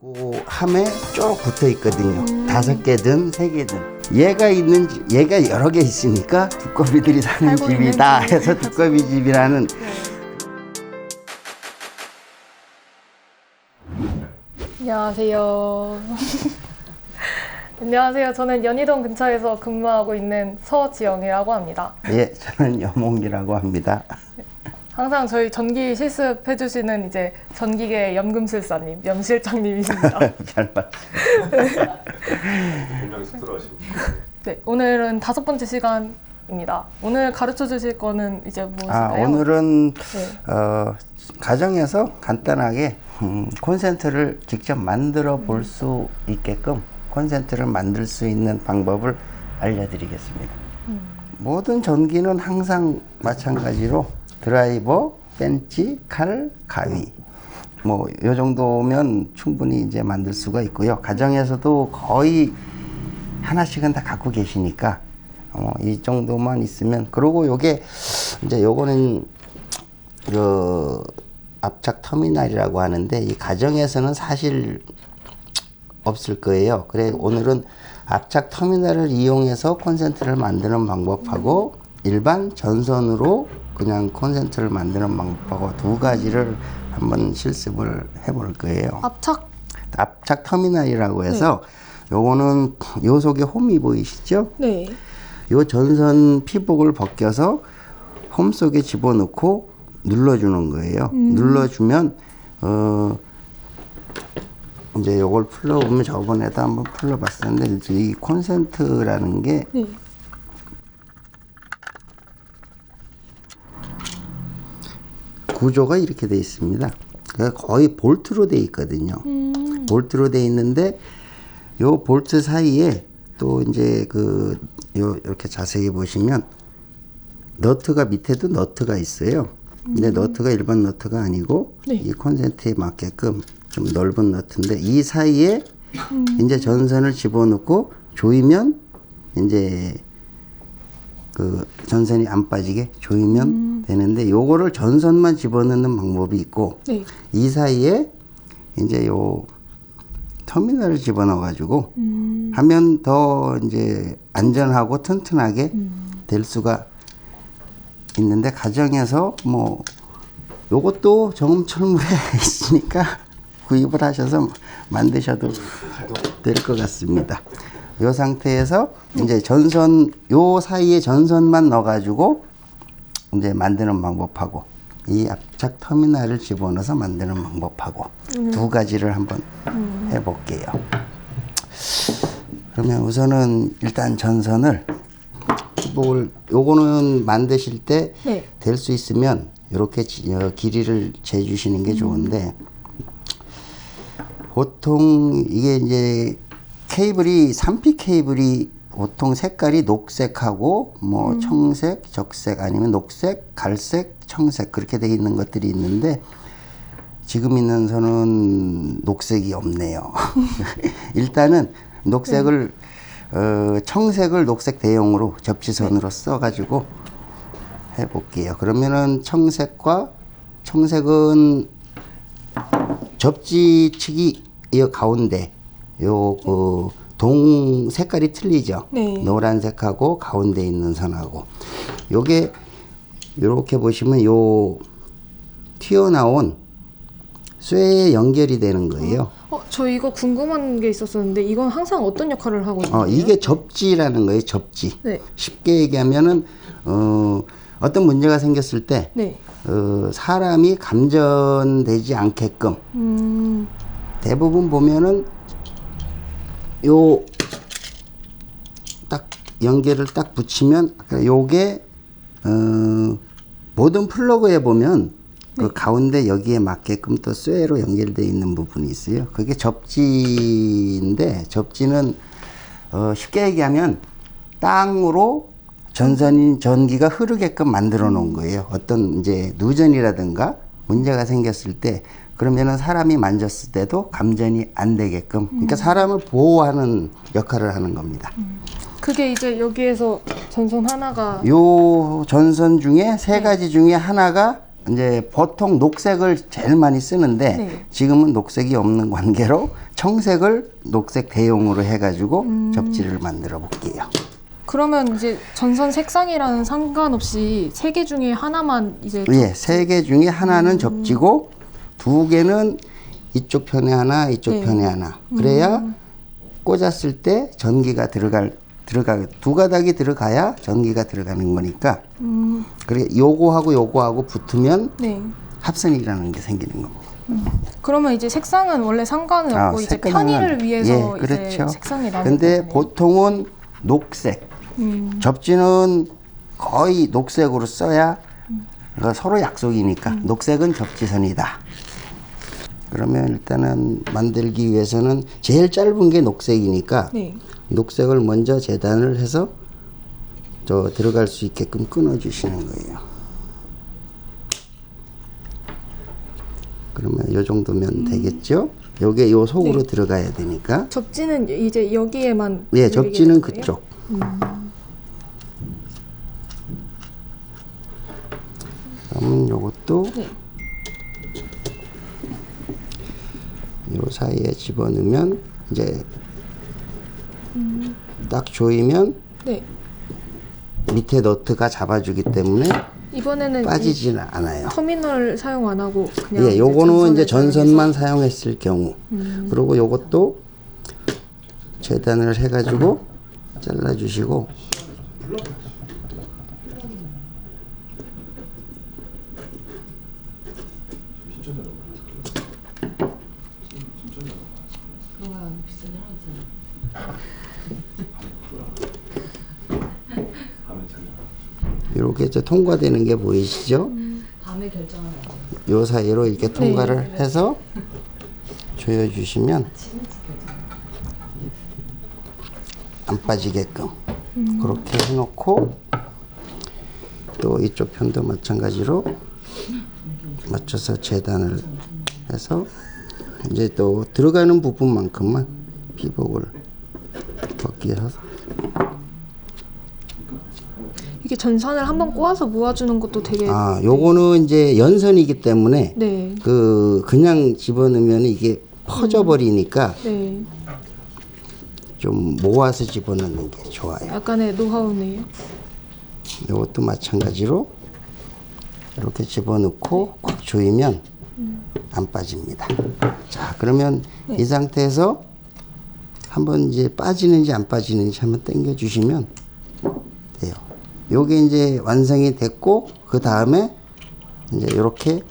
그 함에 쭉 붙어 있거든요. 5개든 3개든. 얘가 여러 개 있으니까 두꺼비들이 사는 집이다 해서 두꺼비 집이라는. 안녕하세요. 안녕하세요. 저는 연희동 근처에서 근무하고 있는 서지영이라고 합니다. 예, 저는 여몽이라고 합니다. 항상 저희 전기 실습해 주시는 이제 전기계 연금술사님, 연실장님이십니다. 잘 봤습니다. 굉장히 쑥스러워하시고. 네, 오늘은 5번째 시간입니다. 오늘 가르쳐 주실 거는 이제 무엇인가요? 오늘은 네. 가정에서 간단하게 콘센트를 직접 만들어 볼 수 있게끔 콘센트를 만들 수 있는 방법을 알려드리겠습니다. 모든 전기는 항상 마찬가지로 드라이버, 벤치, 칼, 가위 뭐 요 정도면 충분히 이제 만들 수가 있고요. 가정에서도 거의 하나씩은 다 갖고 계시니까 이 정도만 있으면. 그리고 요게 이제 요거는 그 압착 터미널이라고 하는데 이 가정에서는 사실 없을 거예요. 그래 오늘은 압착 터미널을 이용해서 콘센트를 만드는 방법하고 일반 전선으로 그냥 콘센트를 만드는 방법하고 두 가지를 한번 실습을 해볼 거예요. 압착 터미널이라고 해서 요거는 요 속에 홈이 보이시죠? 네. 요 전선 피복을 벗겨서 홈 속에 집어넣고 눌러주는 거예요. 눌러주면 이제 요걸 풀러보면 저번에도 한번 풀러봤었는데 이 콘센트라는 게 네. 구조가 이렇게 돼 있습니다. 거의 볼트로 돼 있거든요. 볼트로 돼 있는데 요 볼트 사이에 또 이제 이렇게 자세히 보시면 너트가 밑에도 너트가 있어요. 근데 너트가 일반 너트가 아니고 네. 이 콘센트에 맞게끔 좀 넓은 너트인데 이 사이에 이제 전선을 집어넣고 조이면 이제 그 전선이 안 빠지게 조이면 되는데 요거를 전선만 집어넣는 방법이 있고 네. 이 사이에 이제 요 터미널을 집어넣어 가지고 하면 더 이제 안전하고 튼튼하게 될 수가 있는데 가정에서 뭐 요것도 정음철물에 있으니까 구입을 하셔서 만드셔도 될 것 같습니다. 요 상태에서 이제 전선 요 사이에 전선만 넣어 가지고 이제 만드는 방법하고 이 압착 터미널을 집어넣어서 만드는 방법하고 두 가지를 한번 해 볼게요. 그러면 우선은 일단 전선을 요거는 만드실 때 될 수 있으면 이렇게 길이를 재주시는 게 좋은데 보통 이게 이제 케이블이 3P 케이블이 보통 색깔이 녹색하고 뭐 청색, 적색 아니면 녹색, 갈색, 청색 그렇게 돼 있는 것들이 있는데 지금 있는 선은 녹색이 없네요. 일단은 녹색을 청색을 녹색 대용으로 접지선으로 써가지고 해볼게요. 그러면은 청색은 접지 측이 이 가운데 동 색깔이 틀리죠. 네. 노란색하고 가운데 있는 선하고 요게 요렇게 보시면 요 튀어나온 쇠에 연결이 되는 거예요. 저 이거 궁금한 게 있었었는데 이건 항상 어떤 역할을 하고 있는 거예요? 이게 접지라는 거예요. 접지. 네. 쉽게 얘기하면은 어떤 문제가 생겼을 때 네. 사람이 감전되지 않게끔 대부분 보면은 요 딱 연결을 딱 붙이면 요게 모든 플러그에 보면 그 가운데 여기에 맞게끔 또 쇠로 연결되어 있는 부분이 있어요. 그게 접지인데 접지는 쉽게 얘기하면 땅으로 전기가 흐르게끔 만들어 놓은 거예요. 어떤 이제 누전이라든가 문제가 생겼을 때 그러면은 사람이 만졌을 때도 감전이 안 되게끔 그러니까 사람을 보호하는 역할을 하는 겁니다. 그게 이제 여기에서 전선 하나가 요 전선 중에 세 가지 중에 하나가 이제 보통 녹색을 제일 많이 쓰는데 네. 지금은 녹색이 없는 관계로 청색을 녹색 대용으로 해가지고 접지를 만들어 볼게요. 그러면 이제 전선 색상이랑은 상관없이 세 개 중에 하나만 이제 예, 세 개 중에 하나는 접지고 두 개는 이쪽 편에 하나, 이쪽 네. 편에 하나. 그래야 꽂았을 때 전기가 두 가닥이 들어가야 전기가 들어가는 거니까. 그래 요거하고 요거하고 붙으면 네. 합선이라는 게 생기는 겁니다. 그러면 이제 색상은 원래 상관은 없고 이제 색깔은- 편의를 위해서 예, 이제 그렇죠. 색상이 나는 근데 거네요. 보통은 녹색. 접지는 거의 녹색으로 써야 서로 약속이니까 녹색은 접지선이다. 그러면 일단은 만들기 위해서는 제일 짧은 게 녹색이니까 네. 녹색을 먼저 재단을 해서 저 들어갈 수 있게끔 끊어 주시는 거예요. 그러면 요 정도면 되겠죠? 요게 요 속으로 네. 들어가야 되니까. 접지는 이제 여기에만 예, 열리게 접지는 되는 거예요? 그쪽. 그러면 요것도 네. 요 사이에 집어넣으면 이제 딱 조이면 네. 밑에 너트가 잡아주기 때문에 이번에는 빠지지는 않아요. 터미널 사용 안 하고 그냥 예, 요거는 이제 전선을 전선만 사용했을 경우. 그리고 요것도 재단을 해가지고 잘라주시고. 이렇게 이제 통과되는 게 보이시죠? 밤에 결정하는 요 사이로 이렇게 통과를 해서 조여주시면 안 빠지게끔 그렇게 해놓고 또 이쪽 편도 마찬가지로 맞춰서 재단을 해서 이제 또 들어가는 부분만큼만 피복을 벗기 해서 이게 전선을 한번 꼬아서 모아주는 것도 되게 요거는 이제 연선이기 때문에 네. 그냥 집어넣으면 이게 퍼져버리니까 네. 좀 모아서 집어넣는 게 좋아요. 약간의 노하우네요. 이것도 마찬가지로 이렇게 집어넣고 꽉 조이면 안 빠집니다. 자, 그러면 이 상태에서 한번 이제 빠지는지 안 빠지는지 한번 당겨 주시면 돼요. 요게 이제 완성이 됐고 그 다음에 이제 이렇게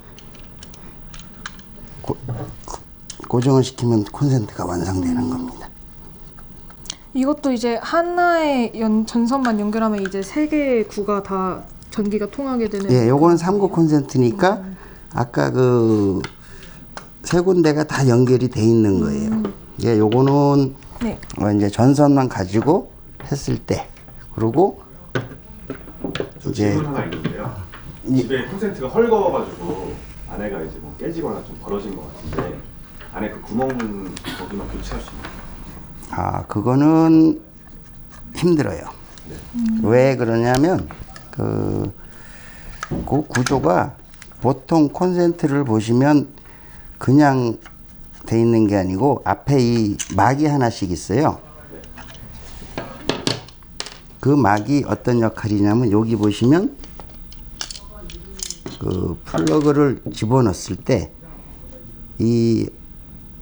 고정을 시키면 콘센트가 완성되는 겁니다. 이것도 이제 하나의 전선만 연결하면 이제 세 개의 구가 다 전기가 통하게 되는. 예, 요거는 3구 콘센트니까 아까 그 세 군데가 다 연결이 돼 있는 거예요. 예, 요거는 네. 이제 전선만 가지고 했을 때 그리고 이제 질문 하나 있는데요. 집에 콘센트가 헐거워가지고 안에가 이제 뭐 깨지거나 좀 벌어진 것 같은데 안에 그 구멍 거기만 교체할 수 있나요? 그거는 힘들어요. 왜 그러냐면 그 구조가 보통 콘센트를 보시면 그냥 돼 있는 게 아니고 앞에 이 막이 하나씩 있어요. 그 막이 어떤 역할이냐면 여기 보시면 그 플러그를 집어넣었을 때 이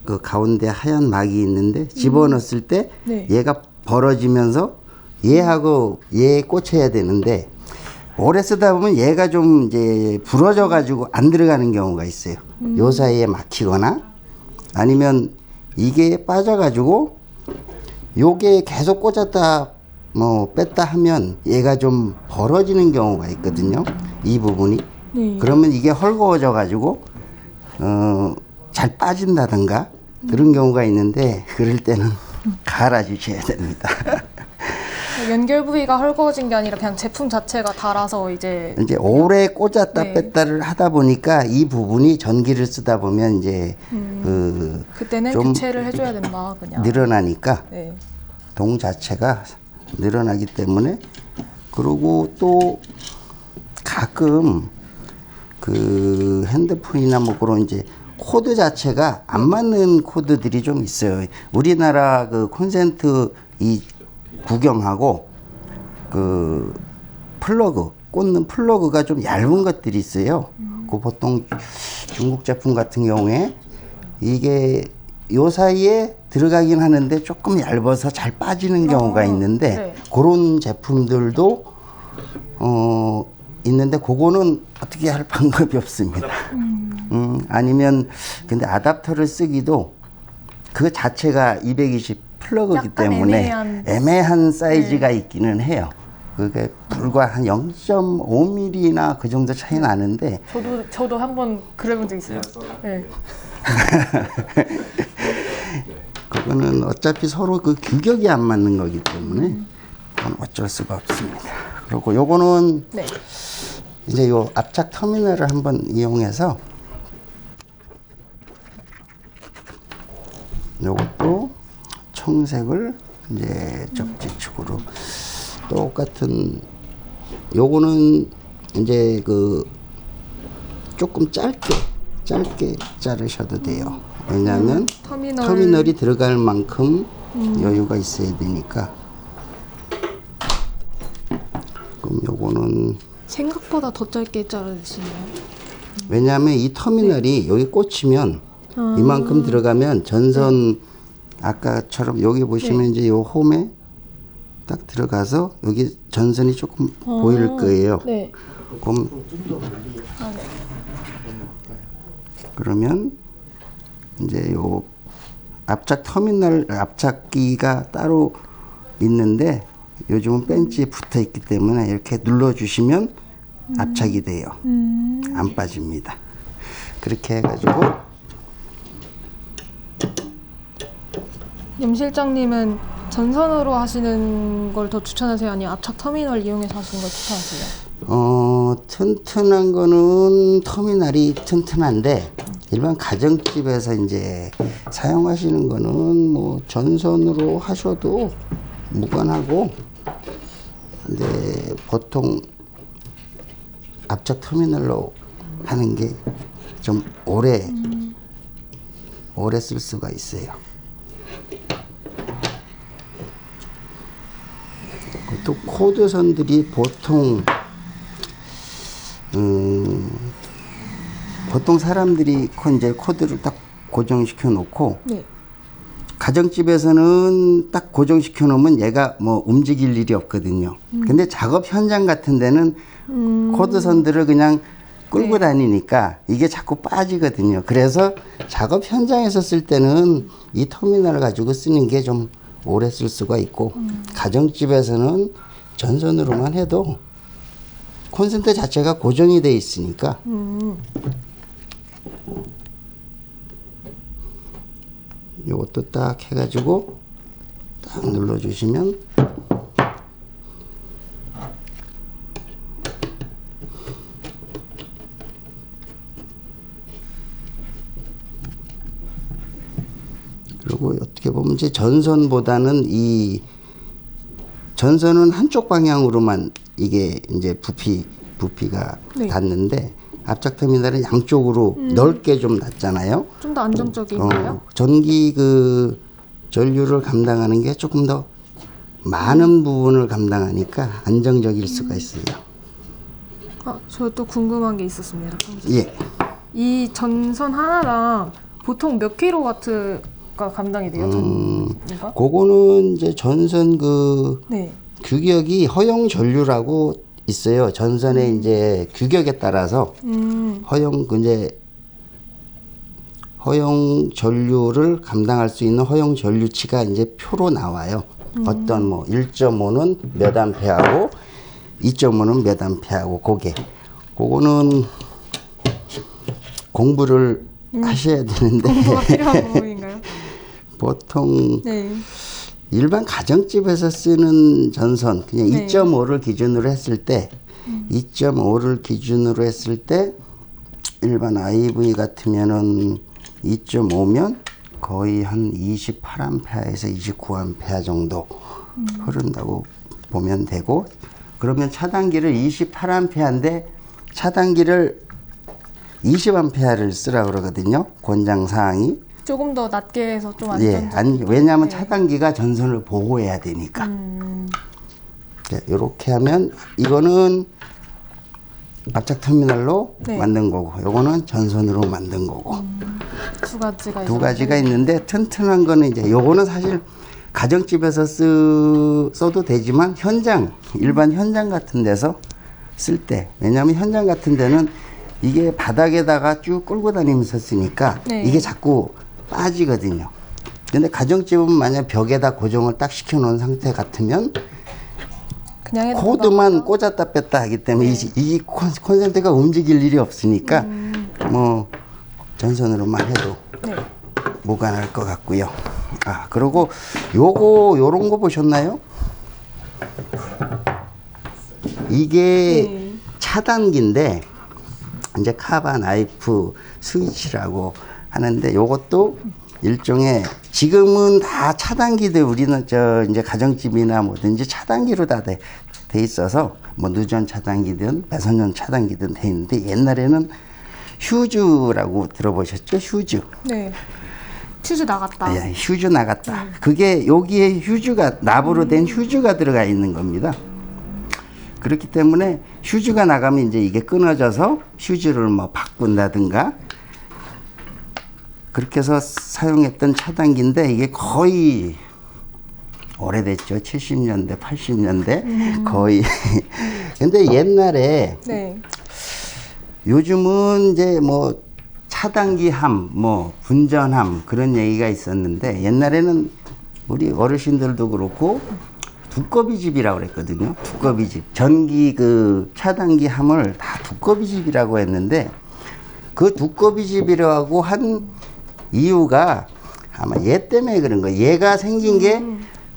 그 가운데 하얀 막이 있는데 집어넣었을 때 네. 얘가 벌어지면서 얘하고 얘에 꽂혀야 되는데 오래 쓰다 보면 얘가 좀 이제 부러져 가지고 안 들어가는 경우가 있어요. 요 사이에 막히거나 아니면 이게 빠져 가지고 요게 계속 꽂았다 뭐 뺐다 하면 얘가 좀 벌어지는 경우가 있거든요. 이 부분이. 네. 그러면 이게 헐거워져 가지고 잘 빠진다든가 그런 경우가 있는데 그럴 때는 갈아 주셔야 됩니다. 연결 부위가 헐거워진 게 아니라 그냥 제품 자체가 닳아서 이제 오래 꽂았다 네. 뺐다를 하다 보니까 이 부분이 전기를 쓰다 보면 이제 그때는 좀 교체를 해줘야 된다 그냥. 늘어나니까 네. 동 자체가 늘어나기 때문에 그리고 또 가끔 그 핸드폰이나 뭐 그런 이제 코드 자체가 안 맞는 코드들이 좀 있어요. 우리나라 그 콘센트 이 구경하고 그 플러그 꽂는 플러그가 좀 얇은 것들이 있어요. 그 보통 중국 제품 같은 경우에 이게 요 사이에 들어가긴 하는데 조금 얇아서 잘 빠지는 경우가 있는데 네. 그런 제품들도 있는데 그거는 어떻게 할 방법이 없습니다. 아니면 근데 아답터를 쓰기도 그 자체가 220 플러그이기 때문에 애매한 사이즈가 있기는 해요. 그게 불과 한 0.5mm나 그 정도 차이 나는데 저도 한번 그래본 적 있어요. 네. 그거는 어차피 서로 그 규격이 안 맞는 거기 때문에 그건 어쩔 수가 없습니다. 그리고 요거는 네. 이제 요 압착 터미널을 한번 이용해서 요것도 청색을 이제 접지축으로 똑같은 요거는 이제 그 조금 짧게 자르셔도 돼요. 왜냐하면 터미널이 들어갈 만큼 여유가 있어야 되니까. 그럼 요거는 생각보다 더 짧게 자르시네요. 왜냐하면 이 터미널이 여기 꽂히면 이만큼 들어가면 전선 아까처럼 여기 보시면 이제 요 홈에 딱 들어가서 여기 전선이 조금 보일 거예요. 네. 그럼 그러면 이제 요 압착 터미널 압착기가 따로 있는데 요즘은 벤치에 붙어 있기 때문에 이렇게 눌러주시면 압착이 돼요. 안 빠집니다. 그렇게 해가지고 임 실장님은 전선으로 하시는 걸 더 추천하세요? 아니면 압착 터미널 이용해서 하시는 걸 추천하세요? 튼튼한 거는 터미널이 튼튼한데 일반 가정집에서 이제 사용하시는 거는 뭐 전선으로 하셔도 무관하고 근데 보통 압착 터미널로 하는 게 좀 오래 쓸 수가 있어요. 또 코드선들이 보통 사람들이 이제 코드를 딱 고정시켜 놓고 네. 가정집에서는 딱 고정시켜 놓으면 얘가 뭐 움직일 일이 없거든요. 근데 작업 현장 같은 데는 코드선들을 그냥 끌고 다니니까 이게 자꾸 빠지거든요. 그래서 작업 현장에서 쓸 때는 이 터미널을 가지고 쓰는 게 좀 오래 쓸 수가 있고 가정집에서는 전선으로만 해도 콘센트 자체가 고정이 돼 있으니까 이것도 딱 해가지고 딱 눌러주시면 그리고 어떻게 보면 이제 전선보다는 이 전선은 한쪽 방향으로만 이게 이제 부피가 네. 닿는데 압착 터미널은 양쪽으로 넓게 좀 닿잖아요. 좀 더 안정적인가요? 전기 그 전류를 감당하는 게 조금 더 많은 부분을 감당하니까 안정적일 수가 있어요. 저 또 궁금한 게 있었습니다. 예. 이 전선 하나랑 보통 몇 킬로와트가 감당이 돼요? 전기가? 그거는 이제 전선 그 네. 규격이 허용 전류라고 있어요. 전선의 이제 규격에 따라서 허용 전류를 감당할 수 있는 허용 전류치가 이제 표로 나와요. 어떤 뭐 1.5는 몇 암페어하고 2.5는 몇 암페어하고 그거는 공부를 하셔야 되는데 공부가 필요한 부분인가요? 보통 네. 일반 가정집에서 쓰는 전선 그냥 네. 2.5를 기준으로 했을 때 2.5를 기준으로 했을 때 일반 IV 같으면은 2.5면 거의 한 28A에서 29A 정도 흐른다고 보면 되고 그러면 차단기를 28A인데 차단기를 20A를 쓰라 그러거든요. 권장 사항이. 조금 더 낮게 해서 좀 예, 안전적으로. 왜냐하면 네. 차단기가 전선을 보호해야 되니까. 이렇게 하면 이거는 압착 터미널로 네. 만든 거고, 요거는 전선으로 만든 거고. 두 가지가 두 가지가 있는데 튼튼한 거는 이제 요거는 사실 가정집에서 써도 되지만 일반 현장 같은 데서 쓸 때, 왜냐하면 현장 같은 데는 이게 바닥에다가 쭉 끌고 다니면서 쓰니까 네. 이게 자꾸 빠지거든요. 근데 가정집은 만약 벽에다 고정을 딱 시켜 놓은 상태 같으면 그냥 해도 코드만 꽂았다 뺐다 하기 때문에 이 콘센트가 움직일 일이 없으니까 뭐 전선으로만 해도 네. 무관할 것 같고요. 아, 그리고 요런 거 보셨나요? 이게 네. 차단기인데 이제 카바 나이프 스위치라고 하는데 요것도 일종의 지금은 다 차단기들 우리는 이제 가정집이나 뭐든지 차단기로 다 돼 있어서 뭐 누전 차단기든 배선용 차단기든 돼 있는데 옛날에는 휴즈라고 들어보셨죠? 휴즈. 네. 퓨즈 나갔다. 예, 휴즈 나갔다. 그게 여기에 휴즈가 납으로 된 휴즈가 들어가 있는 겁니다. 그렇기 때문에 휴즈가 나가면 이제 이게 끊어져서 휴즈를 뭐 바꾼다든가 그렇게 해서 사용했던 차단기인데 이게 거의 오래됐죠. 70년대, 80년대 거의. 근데 옛날에 네. 요즘은 이제 뭐 차단기함, 뭐 분전함 그런 얘기가 있었는데 옛날에는 우리 어르신들도 그렇고 두꺼비집이라고 그랬거든요. 두꺼비집. 전기 그 차단기함을 다 두꺼비집이라고 했는데 그 두꺼비집이라고 한 이유가 아마 얘 때문에 그런 거예요. 얘가 생긴 게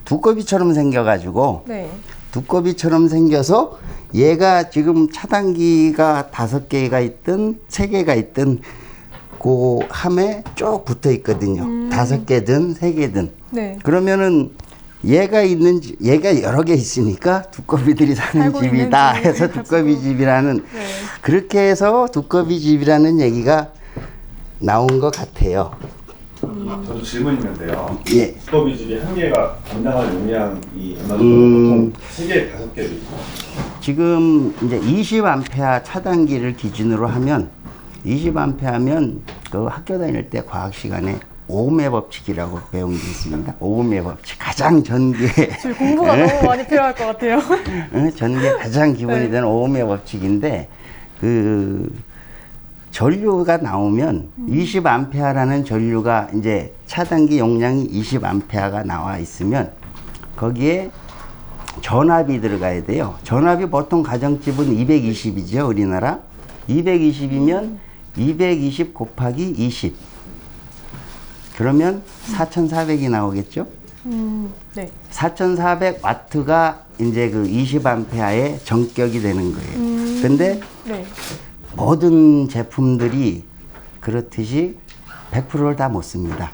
두꺼비처럼 생겨가지고 네. 두꺼비처럼 생겨서 얘가 지금 차단기가 5개가 있든 3개가 있든 그 함에 쭉 붙어 있거든요. 5개든 3개든. 네. 그러면은 얘가 여러 개 있으니까 두꺼비들이 사는 살고 집이다 있는 집 해서 두꺼비집이라는 네. 그렇게 해서 두꺼비집이라는 얘기가 나온 것 같아요. 저도 질문 있는데요. 예. 두꺼비집이 한 개가 담당할 용량이 얼마 정도? 보통 3개, 5개 지금 이제 20A 차단기를 기준으로 하면 20A면 그 학교 다닐 때 과학 시간에 오음의 법칙이라고 배운 게 있습니다. 오음의 법칙. 가장 전기에 지금 공부가 너무 많이 필요할 것 같아요. 전기에 가장 기본이 네. 되는 오음의 법칙인데 그 전류가 나오면 20A라는 전류가 이제 차단기 용량이 20A가 나와 있으면 거기에 전압이 들어가야 돼요. 전압이 보통 가정집은 220이죠, 우리나라. 220이면 220 곱하기 20. 그러면 4,400이 나오겠죠? 네. 4,400와트가 이제 그 20A의 전격이 되는 거예요. 근데 네. 모든 제품들이 그렇듯이 100%를 다 못 씁니다.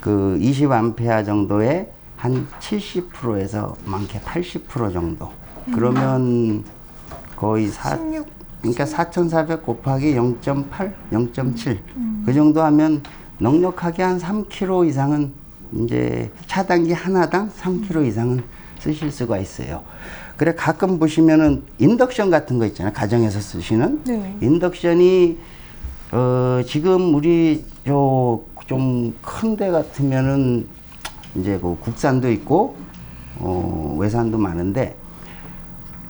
그 20A 정도에 한 70%에서 많게 80% 정도. 그러면 거의 16. 그러니까 4,400 곱하기 0.8, 0.7. 그 정도 하면 넉넉하게 한 3kg 이상은 이제 차단기 하나당 3kg 이상은 쓰실 수가 있어요. 그래 가끔 보시면은 인덕션 같은 거 있잖아요. 가정에서 쓰시는 네. 인덕션이 지금 우리 좀 큰 데 같으면은 이제 그 국산도 있고 외산도 많은데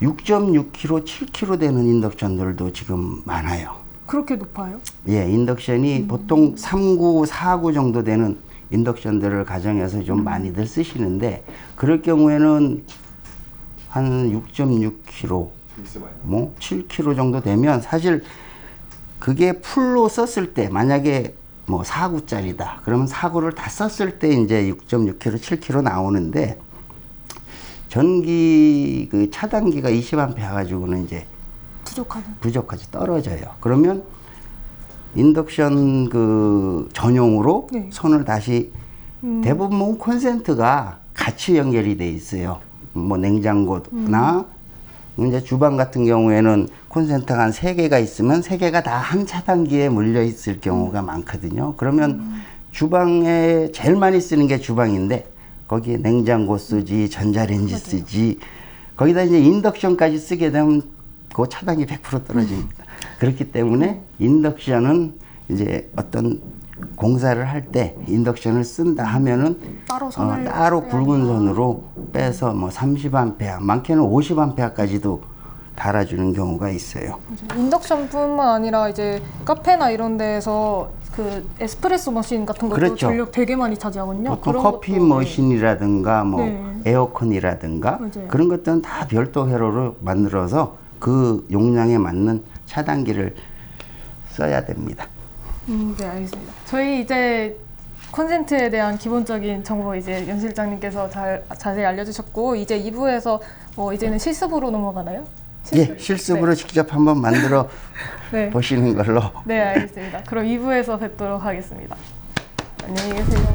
6.6kg, 7kg 되는 인덕션들도 지금 많아요. 그렇게 높아요? 예, 인덕션이 보통 3구, 4구 정도 되는 인덕션들을 가정에서 좀 많이들 쓰시는데 그럴 경우에는 한 6.6kg, 뭐 7kg 정도 되면 사실 그게 풀로 썼을 때 만약에 뭐 4구짜리다. 그러면 4구를 다 썼을 때 이제 6.6kg, 7kg 나오는데 전기 그 차단기가 20A 가지고는 이제 부족하지 떨어져요. 그러면 인덕션 그 전용으로 네. 손을 다시 대부분 콘센트가 같이 연결이 돼 있어요. 뭐 냉장고나 이제 주방 같은 경우에는 콘센트가 한 3개가 있으면 3개가 다 한 차단기에 물려 있을 경우가 많거든요. 그러면 주방에 제일 많이 쓰는 게 주방인데 거기에 냉장고 쓰지, 전자레인지 쓰지, 거기다 이제 인덕션까지 쓰게 되면 그 차단기 100% 떨어집니다. 그렇기 때문에 인덕션은 이제 어떤 공사를 할 때 인덕션을 쓴다 하면은 따로 굵은 선으로 빼서 뭐 30A, 많게는 50A까지도 달아주는 경우가 있어요. 인덕션뿐만 아니라 이제 카페나 이런 데에서 그 에스프레소 머신 같은 것도 그렇죠. 전력 되게 많이 차지하거든요. 보통 그런 커피 것도, 머신이라든가 뭐 네. 에어컨이라든가 맞아요. 그런 것들은 다 별도 회로를 만들어서 그 용량에 맞는 차단기를 써야 됩니다. 네, 알겠습니다. 저희 이제 콘센트에 대한 기본적인 정보 이제 연 실장님께서 자세히 알려주셨고, 이제 2부에서 이제는 실습으로 넘어가나요? 예, 실습으로 네. 직접 한번 만들어 네. 보시는 걸로. 네, 알겠습니다. 그럼 2부에서 뵙도록 하겠습니다. 안녕히 계세요.